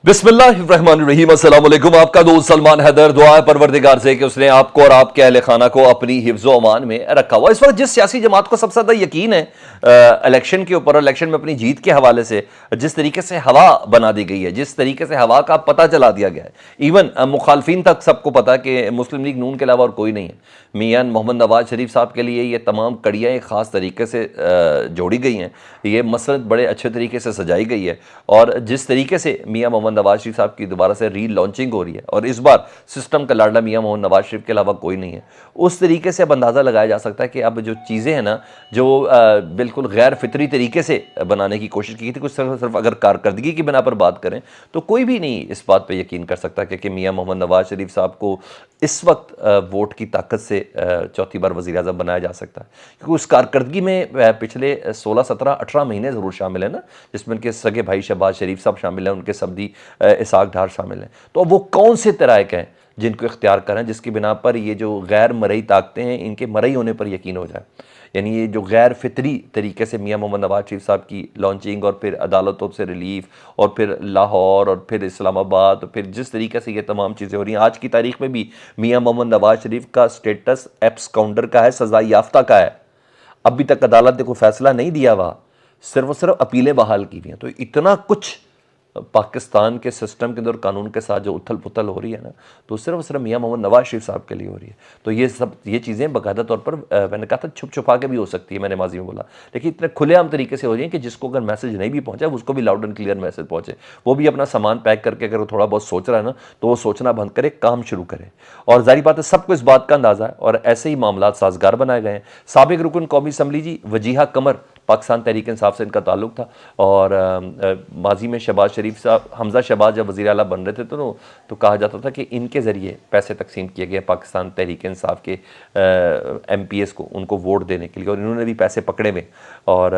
बिस्मिल्लाहिर्रहमानिर्रहीम। अस्सलाम वालेकुम। आपका दोस्त सलमान हैदर। दुआ है परवरदिगार से कि उसने आपको और आपके अहले खाना को अपनी हिफ्ज़ अमान में रखा हुआ। इस वक्त जिस सियासी जमात को सबसे ज़्यादा यकीन है इलेक्शन के ऊपर, इलेक्शन में अपनी जीत के हवाले से जिस तरीके से हवा बना दी गई है, जिस तरीके से हवा का पता चला दिया गया है, इवन मुखालफिन तक सबको पता है कि मुस्लिम लीग नून के अलावा और कोई नहीं है। मियां मोहम्मद नवाज शरीफ साहब के लिए ये तमाम कड़ियाँ एक ख़ास तरीके से जोड़ी गई हैं। ये मसरत बड़े अच्छे तरीके से सजाई गई है और जिस तरीके से मियां मोहम्मद नवाज शरीफ साहब की दोबारा से री लॉन्चिंग हो रही है और इस बार सिस्टम का लाडला मियां मोहम्मद नवाज शरीफ के अलावा कोई नहीं है, उस तरीके से अब अंदाज़ा लगाया जा सकता है कि अब जो चीज़ें हैं ना, जो बिल्कुल गैर फितरी तरीके से बनाने की कोशिश की थी, कुछ सिर्फ अगर कारकर्दगी की बिना पर बात करें तो कोई भी नहीं इस बात पर यकीन कर सकता कि मियां मोहम्मद नवाज शरीफ साहब को इस वक्त वोट की ताकत से चौथी बार वज़ीर आज़म बनाया जा सकता है। क्योंकि उस कारकर्दगी में पिछले 16, 17, 18 महीने ज़रूर शामिल है ना, जिसमें उनके सगे भाई शहबाज शरीफ साहब शामिल हैं, उनके सब्दी इसहाक डार शामिल हैं। तो अब वो कौन से तराइक हैं जिनको इख्तियार करें जिसकी बिना पर ये जो गैर मरई ताकतें हैं इनके मरई होने पर यकीन हो जाए। यानी ये जो गैर फितरी तरीके से मियां मोहम्मद नवाज शरीफ साहब की लॉन्चिंग और फिर अदालतों से रिलीफ और फिर लाहौर और फिर इस्लामाबाद और फिर जिस तरीके से ये तमाम चीज़ें हो रही हैं, आज की तारीख में भी मियां मोहम्मद नवाज शरीफ का स्टेटस एब्स काउंटर का है, सजा याफ्ता का है। अभी तक अदालत ने कोई फैसला नहीं दिया हुआ, सिर्फ अपीलें बहाल की हुई हैं। तो इतना कुछ पाकिस्तान के सिस्टम के अंदर कानून के साथ जो उथल पुथल हो रही है ना, तो सिर्फ मियां मोहम्मद नवाज शरीफ साहब के लिए हो रही है। तो ये चीज़ें बाकायदा तौर पर मैंने कहा था छुप छुपा के भी हो सकती है, मैंने माजी में बोला, लेकिन इतने खुलेआम तरीके से हो रही है कि जिसको अगर मैसेज नहीं भी पहुंचा उसको भी लाउड एंड क्लियर मैसेज पहुंचे। वो भी अपना सामान पैक करके अगर वो थोड़ा बहुत सोच रहा है ना, तो वो सोचना बंद करे, काम शुरू करे। और जाहिर बात है सबको इस बात का अंदाज़ा है और ऐसे ही मामला साजगार बनाए गए हैं। साबिक रुकन कौमी असम्बली जी वजीहा कमर, पाकिस्तान तहरीक इंसाफ से इनका ताल्लुक था और माजी में शहबाज शरीफ साहब, हमजा शहबाज जब वज़ीर आला बन रहे थे तो कहा जाता था कि इनके ज़रिए पैसे तकसीम किए गए पाकिस्तान तहरीक इंसाफ के MPs को, उनको वोट देने के लिए, और इन्होंने भी पैसे पकड़े में। और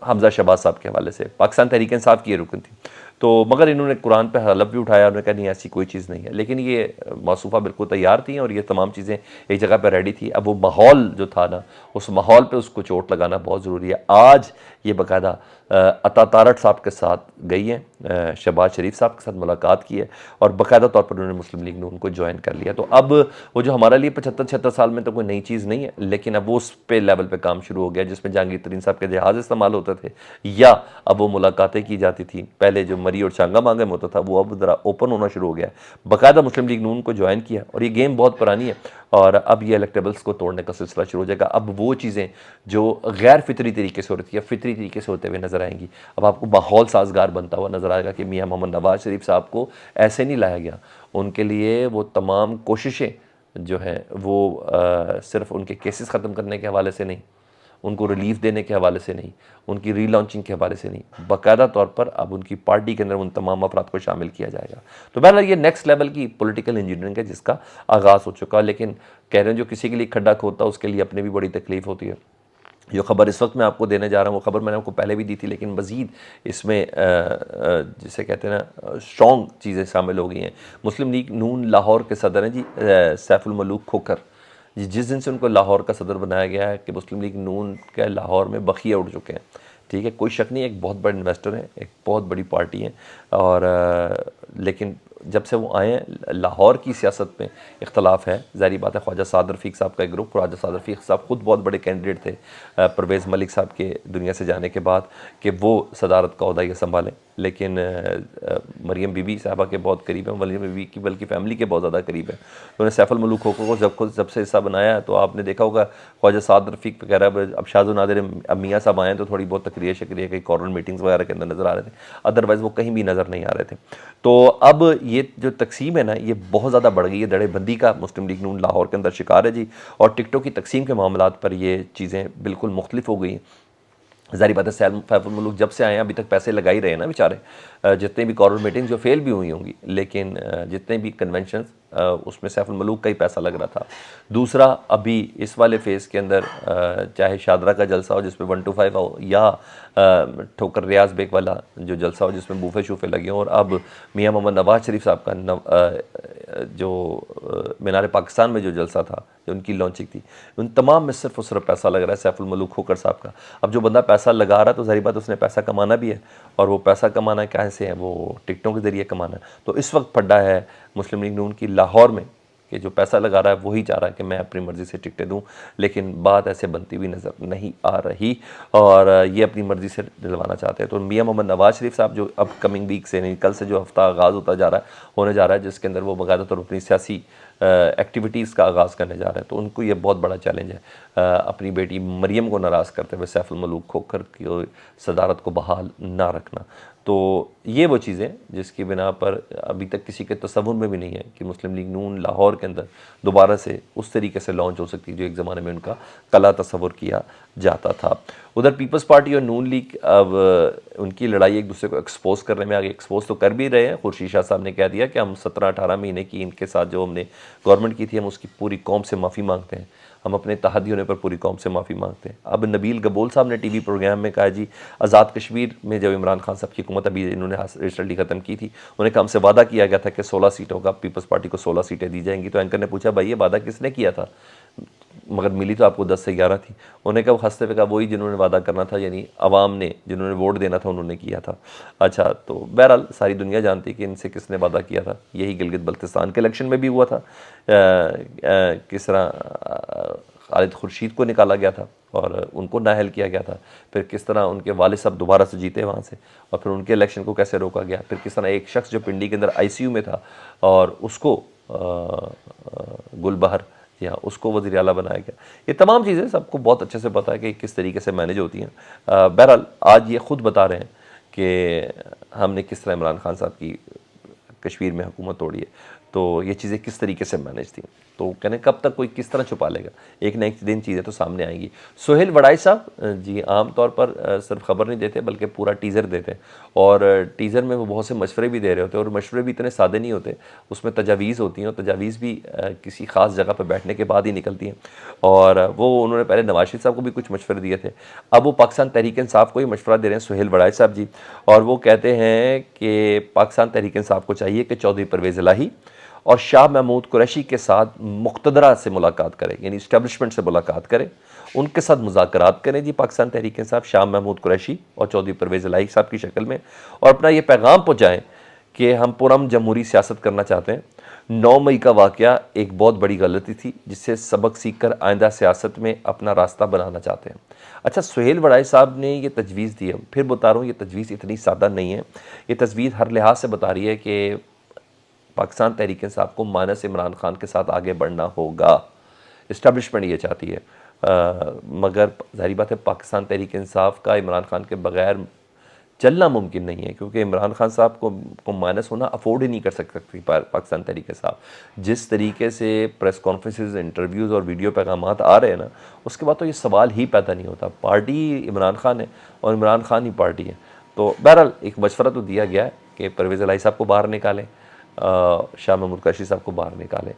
हमजा शहबाज साहब के हवाले से पाकिस्तान तहरीक इंसाफ की ये रुकन थी, तो मगर इन्होंने कुरान पे हलफ भी उठाया, उन्होंने कहा नहीं ऐसी कोई चीज़ नहीं है। लेकिन ये मौसूफ़ा बिल्कुल तैयार थी और ये तमाम चीज़ें एक जगह पर रेडी थी। अब वो माहौल जो था ना, उस माहौल पे उसको चोट लगाना बहुत ज़रूरी है। आज ये बाकायदा अता तारट साहब के साथ गई हैं, शहबाज शरीफ साहब के साथ मुलाकात की है और बाकायदा तौर पर उन्होंने मुस्लिम लीग नून को ज्वाइन कर लिया। तो अब वो जो हमारे लिए 75-76 साल में तो कोई नई चीज़ नहीं है, लेकिन अब वो उस पे लेवल पे काम शुरू हो गया जिसमें जहांगीर तरीन साहब के जहाज़ इस्तेमाल होते थे या अब वो मुलाकातें की जाती थी। पहले जो मरी और चांगा मांगे में होता था वो अब ज़रा ओपन होना शुरू हो गया। बाकायदा मुस्लिम लीग नून को ज्वाइन किया और ये गेम बहुत पुरानी है और अब ये इलेक्टेबल्स को तोड़ने का सिलसिला शुरू हो जाएगा। अब वो चीज़ें जो गैर फितरी तरीके से हो रही थी या फितरी तरीके से होते हुए नज़र आएंगी। अब आपको माहौल साजगार बनता हुआ नज़र आएगा कि मियां मोहम्मद नवाज शरीफ साहब को ऐसे नहीं लाया गया। उनके लिए वो तमाम कोशिशें जो हैं वो सिर्फ उनके केसेस ख़त्म करने के हवाले से नहीं, उनको रिलीफ देने के हवाले से नहीं, उनकी री लॉन्चिंग के हवाले से नहीं, बाकायदा तौर पर अब उनकी पार्टी के अंदर उन तमाम अफराद को शामिल किया जाएगा। तो बहरहाल ये नेक्स्ट लेवल की पॉलिटिकल इंजीनियरिंग है जिसका आगाज़ हो चुका है। लेकिन कह रहे हैं जो किसी के लिए खड्डा खोदता है उसके लिए अपनी भी बड़ी तकलीफ़ होती है। जो खबर इस वक्त मैं आपको देने जा रहा हूँ वो खबर मैंने आपको पहले भी दी थी, लेकिन मज़ीद इसमें जिसे कहते हैं ना स्ट्रॉन्ग चीज़ें शामिल हो गई हैं। मुस्लिम लीग नून लाहौर के सदर हैं जी सैफुल मलूक खोकर जी। जिस दिन से उनको लाहौर का सदर बनाया गया है कि मुस्लिम लीग नून के लाहौर में बखिया उड़ चुके हैं। ठीक है, कोई शक नहीं, एक बहुत बड़े इन्वेस्टर हैं, एक बहुत बड़ी पार्टी है और लेकिन जब से वो आए हैं लाहौर की सियासत में इख्तलाफ है। ज़ाहिर बात है ख्वाजा साद रफ़ीक साहब का एक ग्रुप, ख्वाजा साद रफ़ीक साहब ख़ुद बहुत बड़े कैंडिडेट थे परवेज़ मलिक साहब के दुनिया से जाने के बाद कि वो सदारत का ओहदा ये संभालें, लेकिन मरियम बीबी साहबा के बहुत करीब है, मरियम बीबी की बल्कि फैमिली के बहुत ज़्यादा करीब है। तो उन्हें सैफुल मलूक खोखो को जब से हिस्सा बनाया तो आपने देखा होगा ख्वाजा साद रफ़ीक वगैरह, अब शाहज़ नादिर अब मियाँ साहब आए तो थोड़ी बहुत तकरीर शक्रिया कई कॉर्नर मीटिंग्स वगैरह के अंदर नज़र आ रहे थे, अदरवाइज़ वो कहीं भी नज़र नहीं आ रहे थे। तो अब ये जो तकसीम है ना ये बहुत ज़्यादा बढ़ गई है, दड़ेबंदी का मुस्लिम लीग नून लाहौर के अंदर शिकार है जी। और टिकटों की तकसीम के मामलात पर ये चीज़ें बिल्कुल मुख्तलिफ हो गई हैं। ज़ाहिर बात है सैफुल मलूक जब से आए हैं अभी तक पैसे लगा ही रहे हैं ना बेचारे, जितने भी कॉर्नर मीटिंग्स जो फेल भी हुई होंगी, लेकिन जितने भी कन्वेंशंस उसमें सैफुल मलूक का ही पैसा लग रहा था। दूसरा अभी इस वाले फेज़ के अंदर चाहे शादरा का जलसा हो जिसमें 125 हो या ठोकर रियाज बेग वाला जो जलसा हो जिसमें बूफे शूफे लगे हों, और अब मियां मोहम्मद नवाज शरीफ साहब का جو مینار پاکستان میں جو جلسہ تھا، جو ان کی لانچنگ تھی، ان تمام میں صرف اور صرف پیسہ لگ رہا ہے سیف الملوک کھوکھر صاحب کا. اب جو بندہ پیسہ لگا رہا ہے تو ظاہر بات اس نے پیسہ کمانا بھی ہے، اور وہ پیسہ کمانا کیسے ہے؟ وہ ٹکٹوں کے ذریعے کمانا ہے. تو اس وقت پھڈا ہے مسلم لیگ نون کی لاہور میں کہ جو پیسہ لگا رہا ہے وہی چاہ رہا ہے کہ میں اپنی مرضی سے ٹکٹیں دوں، لیکن بات ایسے بنتی ہوئی نظر نہیں آ رہی، اور یہ اپنی مرضی سے دلوانا چاہتے ہیں. تو میاں محمد نواز شریف صاحب جو اب کمنگ ویک سے، کل سے جو ہفتہ آغاز ہونے جا رہا ہے، جس کے اندر وہ باقاعدہ طور پر اپنی سیاسی ایکٹیویٹیز کا آغاز کرنے جا رہے ہیں، تو ان کو یہ بہت بڑا چیلنج ہے اپنی بیٹی مریم کو ناراض کرتے ہوئے سیف الملوک کھوکھر کی صدارت کو بحال نہ رکھنا. تو یہ وہ چیزیں جس کی بنا پر ابھی تک کسی کے تصور میں بھی نہیں ہے کہ مسلم لیگ نون لاہور کے اندر دوبارہ سے اس طریقے سے لانچ ہو سکتی جو ایک زمانے میں ان کا کلا تصور کیا جاتا تھا. ادھر پیپلز پارٹی اور نون لیگ اب ان کی لڑائی ایک دوسرے کو ایکسپوز کرنے میں آگے، ایکسپوز تو کر بھی رہے ہیں. خورشید شاہ صاحب نے کہہ دیا کہ ہم 17-18 مہینے کی ان کے ساتھ جو ہم نے گورنمنٹ کی تھی، ہم اس کی پوری قوم سے معافی مانگتے ہیں، ہم اپنے تحدی ہونے پر پوری قوم سے معافی مانگتے ہیں. اب نبیل گبول صاحب نے ٹی وی پروگرام میں کہا جی آزاد کشمیر میں جب عمران خان صاحب کی حکومت ابھی انہوں نے ریسنٹلی ختم کی تھی، انہوں نے کہا ہم سے وعدہ کیا گیا تھا کہ 16 سیٹوں کا پیپلز پارٹی کو 16 سیٹیں دی جائیں گی. تو اینکر نے پوچھا بھائی یہ وعدہ کس نے کیا تھا؟ مگر ملی تو آپ کو 10 سے 11 تھی. انہوں نے کہا وہ ہنستے ہوئے کہا وہی جنہوں نے وعدہ کرنا تھا، یعنی عوام نے جنہوں نے ووٹ دینا تھا انہوں نے کیا تھا. اچھا، تو بہرحال ساری دنیا جانتی کہ ان سے کس نے وعدہ کیا تھا. یہی گلگت بلتستان کے الیکشن میں بھی ہوا تھا، کس طرح خالد خورشید کو نکالا گیا تھا اور ان کو نااہل کیا گیا تھا، پھر کس طرح ان کے والد صاحب دوبارہ سے جیتے وہاں سے، اور پھر ان کے الیکشن کو کیسے روکا گیا، پھر کس طرح ایک شخص جو پنڈی کے اندر آئی سی یو میں تھا اور اس کو گل بہر یا اس کو وزیر اعلیٰ بنایا گیا. یہ تمام چیزیں سب کو بہت اچھے سے پتہ ہے کہ کس طریقے سے مینیج ہوتی ہیں. بہرحال آج یہ خود بتا رہے ہیں کہ ہم نے کس طرح عمران خان صاحب کی کشمیر میں حکومت توڑی ہے، تو یہ چیزیں کس طریقے سے مینیج تھیں. تو کہنے کب تک کوئی کس طرح چھپا لے گا، ایک نہ ایک دن چیزیں تو سامنے آئیں گی. سہیل وڑائی صاحب جی عام طور پر صرف خبر نہیں دیتے بلکہ پورا ٹیزر دیتے ہیں، اور ٹیزر میں وہ بہت سے مشورے بھی دے رہے ہوتے ہیں، اور مشورے بھی اتنے سادے نہیں ہوتے، اس میں تجاویز ہوتی ہیں، اور تجاویز بھی کسی خاص جگہ پہ بیٹھنے کے بعد ہی نکلتی ہیں. اور وہ انہوں نے پہلے نواز شریف صاحب کو بھی کچھ مشورے دیے تھے، اب وہ پاکستان تحریک انصاف کو ہی مشورہ دے رہے ہیں سہیل وڑائی صاحب جی. اور وہ کہتے ہیں کہ پاکستان تحریک انصاف کو چاہیے کہ چودھری پرویز الہی اور شاہ محمود قریشی کے ساتھ مقتدرہ سے ملاقات کرے، یعنی اسٹیبلشمنٹ سے ملاقات کرے، ان کے ساتھ مذاکرات کریں جی پاکستان تحریک انصاف، شاہ محمود قریشی اور چودھری پرویز الہی صاحب کی شکل میں، اور اپنا یہ پیغام پہنچائیں کہ ہم پرامن جمہوری سیاست کرنا چاہتے ہیں. 9 مئی کا واقعہ ایک بہت بڑی غلطی تھی جس سے سبق سیکھ کر آئندہ سیاست میں اپنا راستہ بنانا چاہتے ہیں. اچھا، سہیل وڑائی صاحب نے یہ تجویز دی ہے، پھر بتا رہا ہوں یہ تجویز اتنی سادہ نہیں ہے، یہ تجویز ہر لحاظ سے بتا رہی ہے کہ پاکستان تحریک انصاف کو مانس عمران خان کے ساتھ آگے بڑھنا ہوگا. اسٹیبلشمنٹ یہ چاہتی ہے، مگر ظاہری بات ہے پاکستان تحریک انصاف کا عمران خان کے بغیر چلنا ممکن نہیں ہے، کیونکہ عمران خان صاحب کو مائنس ہونا افورڈ ہی نہیں کر سکتی پاکستان تحریک انصاف. جس طریقے سے پریس کانفرنسز، انٹرویوز اور ویڈیو پیغامات آ رہے ہیں نا، اس کے بعد تو یہ سوال ہی پیدا نہیں ہوتا. پارٹی عمران خان ہے اور عمران خان ہی پارٹی ہے. تو بہرحال ایک مشورہ تو دیا گیا ہے کہ پرویز الہی صاحب کو باہر نکالیں، شاہ محمود قریشی صاحب کو باہر نکالیں.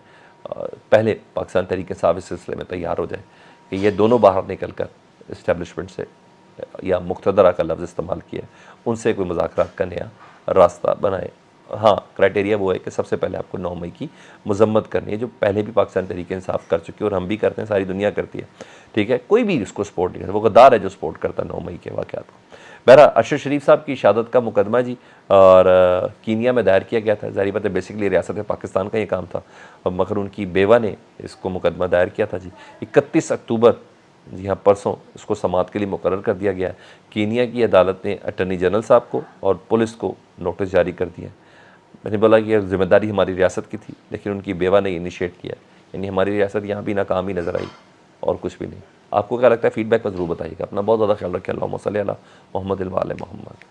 پہلے پاکستان تحریک انصاف اس سلسلے میں تیار ہو جائے کہ یہ دونوں باہر نکل کر اسٹیبلشمنٹ سے، یا مقتدرہ کا لفظ استعمال کیا، ان سے کوئی مذاکرات کا نیا راستہ بنائے. ہاں، کرائٹیریا وہ ہے کہ سب سے پہلے آپ کو 9 مئی کی مذمت کرنی ہے، جو پہلے بھی پاکستان تحریک انصاف کر چکی ہے اور ہم بھی کرتے ہیں، ساری دنیا کرتی ہے. ٹھیک ہے، کوئی بھی اس کو سپورٹ نہیں کرتا، وہ غدار ہے جو سپورٹ کرتا ہے 9 مئی کے واقعات کو. بہرحال اشرف شریف صاحب کی شہادت کا مقدمہ جی اور کینیا میں دائر کیا گیا تھا. ظاہری بات ہے بیسکلی ریاست پاکستان کا یہ کام تھا، مگر ان کی بیوہ نے اس کو مقدمہ دائر کیا تھا جی. 31 اکتوبر جی ہاں پرسوں اس کو سماعت کے لیے مقرر کر دیا گیا ہے. کینیا کی عدالت نے اٹارنی جنرل صاحب کو اور پولیس کو نوٹس جاری کر دیا. میں نے بولا کہ یہ ذمہ داری ہماری ریاست کی تھی، لیکن ان کی بیوہ نے انیشیٹ کیا، یعنی ہماری ریاست یہاں بھی ناکام ہی نظر آئی اور کچھ بھی نہیں. آپ کو کیا لگتا ہے؟ فیڈ بیک پر ضرور بتائیے گا. اپنا بہت زیادہ خیال رکھیں. اللہم صلی علی محمد و آل محمد.